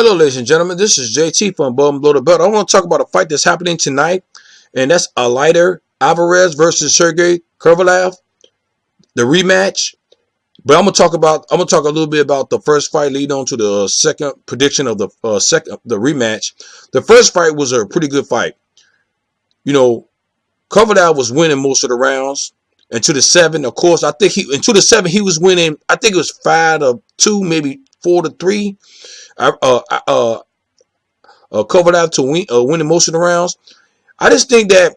Hello, ladies and gentlemen. This is JT from Bum Blow the Belt. I want to talk about a fight that's happening tonight, and that's Eleider Alarrez versus Sergey Kovalev, the rematch. But I'm gonna talk a little bit about the first fight, leading on to the second prediction of the rematch. The first fight was a pretty good fight. You know, Kovalev was winning most of the rounds. Into the 7, of course, I think into the 7 he was winning. I think it was 5-2, maybe 4-3. Kovalev to winning most of the rounds. I just think that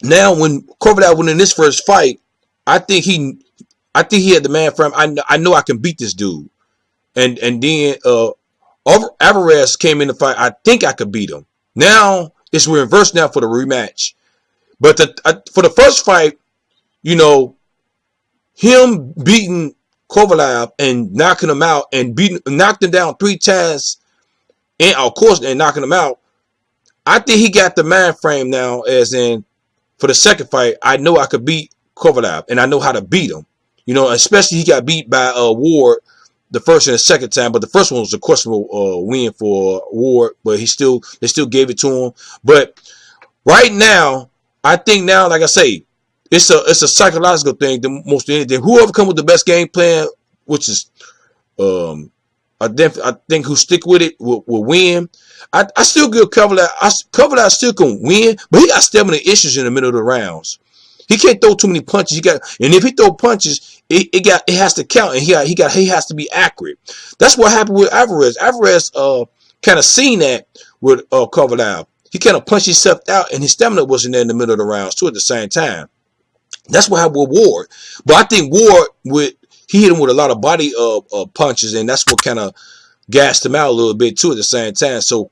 now when Kovalev winning this first fight, I think he had the man frame. I know I can beat this dude, and then Alarrez came in the fight. I think I could beat him. Now it's reversed now for the rematch, but for the first fight, you know, him beating Kovalev and knocking him out and knocked him down 3 times, and of course, and knocking him out. I think he got the mind frame now, as in for the second fight, I know I could beat Kovalev and I know how to beat him. You know, especially he got beat by Ward the first and the second time, but the first one was a questionable win for Ward, but they still gave it to him. But right now, I think now, like I say, it's a psychological thing, most of anything. Whoever come with the best game plan, which is, I think who stick with it will win. I still give Kovalev. Kovalev still can win, but he got stamina issues in the middle of the rounds. He can't throw too many punches. And if he throw punches, it has to count, and he has to be accurate. That's what happened with Alarrez. Alarrez kind of seen that with Kovalev. He kind of punched himself out, and his stamina wasn't there in the middle of the rounds too at the same time. That's what happened with Ward. But I think Ward, he hit him with a lot of body punches, and that's what kind of gassed him out a little bit too at the same time. So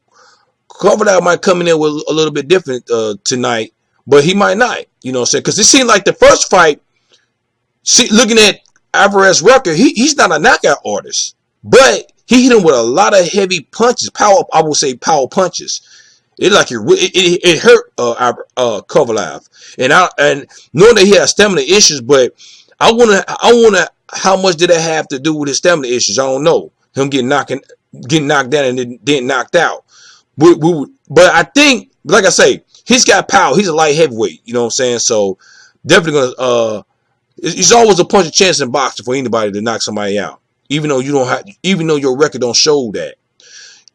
Kovalev might come in there with a little bit different tonight, but he might not. You know what I'm saying? Because it seemed like the first fight, looking at Alarrez's record, he's not a knockout artist, but he hit him with a lot of heavy punches, power punches. It hurt Kovalev, and knowing that he has stamina issues, but I wonder how much did that have to do with his stamina issues? I don't know. Him getting knocked down and then knocked out. But I think, like I say, he's got power. He's a light heavyweight. You know what I'm saying? So definitely gonna. It's always a punch of chance in boxing for anybody to knock somebody out, even though your record don't show that.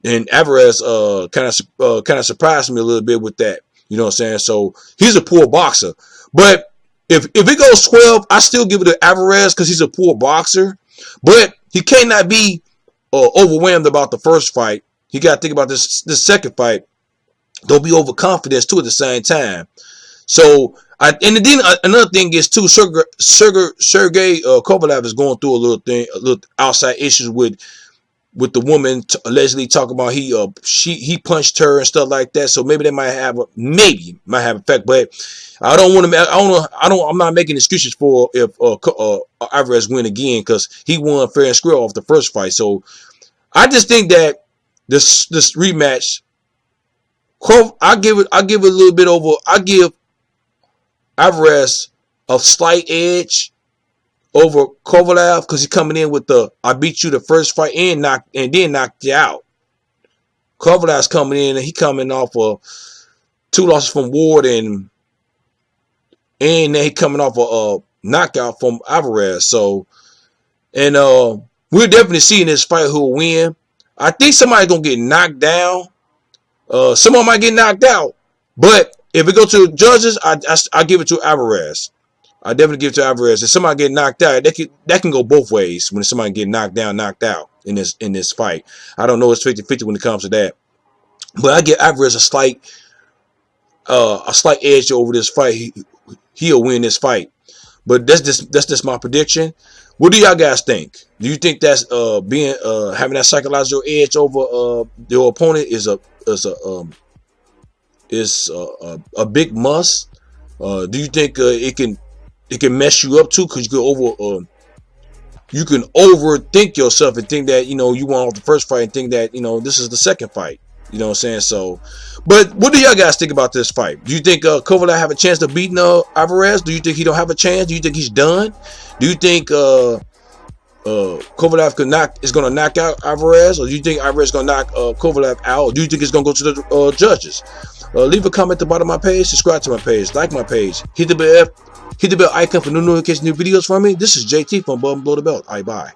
And Alarrez kind of surprised me a little bit with that. You know what I'm saying? So he's a poor boxer. But if it goes 12, I still give it to Alarrez because he's a poor boxer. But he cannot be overwhelmed about the first fight. He got to think about this second fight. Don't be overconfident too at the same time. So and then another thing is too, Sergey Kovalev is going through a little outside issues with the woman allegedly talking about he punched her and stuff like that. So maybe that might have effect. But I'm not making excuses for if Alarrez win again, because he won fair and square off the first fight. So I just think that this rematch, I give it a little bit over. I give Alarrez a slight edge over Kovalev because he's coming in with I beat you the first fight and then knocked you out. Kovalev's coming in and he coming off of 2 losses from Ward and then he coming off a knockout from Alarrez. So, and we're definitely seeing this fight who will win. I think somebody's gonna get knocked down. Someone might get knocked out, but if it goes to the judges, I give it to Alarrez. I definitely give it to Alarrez. If somebody get knocked out, that can go both ways. When somebody get knocked out in this fight, I don't know. It's 50-50 when it comes to that. But I give Alarrez a slight edge over this fight. He'll win this fight. But that's just my prediction. What do y'all guys think? Do you think that's having that psychological edge over your opponent is a big must? Do you think it can mess you up too, because you can overthink yourself and think that you won off the first fight and think that this is the second fight. You know what I'm saying? So, but what do y'all guys think about this fight? Do you think Kovalev have a chance to beat Alarrez? Do you think he don't have a chance? Do you think he's done? Do you think Kovalev is gonna knock out Alarrez, or do you think Alarrez is gonna knock Kovalev out, or do you think it's gonna go to the judges? Leave a comment at the bottom of my page, subscribe to my page, like my page, hit the bell icon for new notifications, new videos from me. This is JT from Above and Below the Belt. Bye.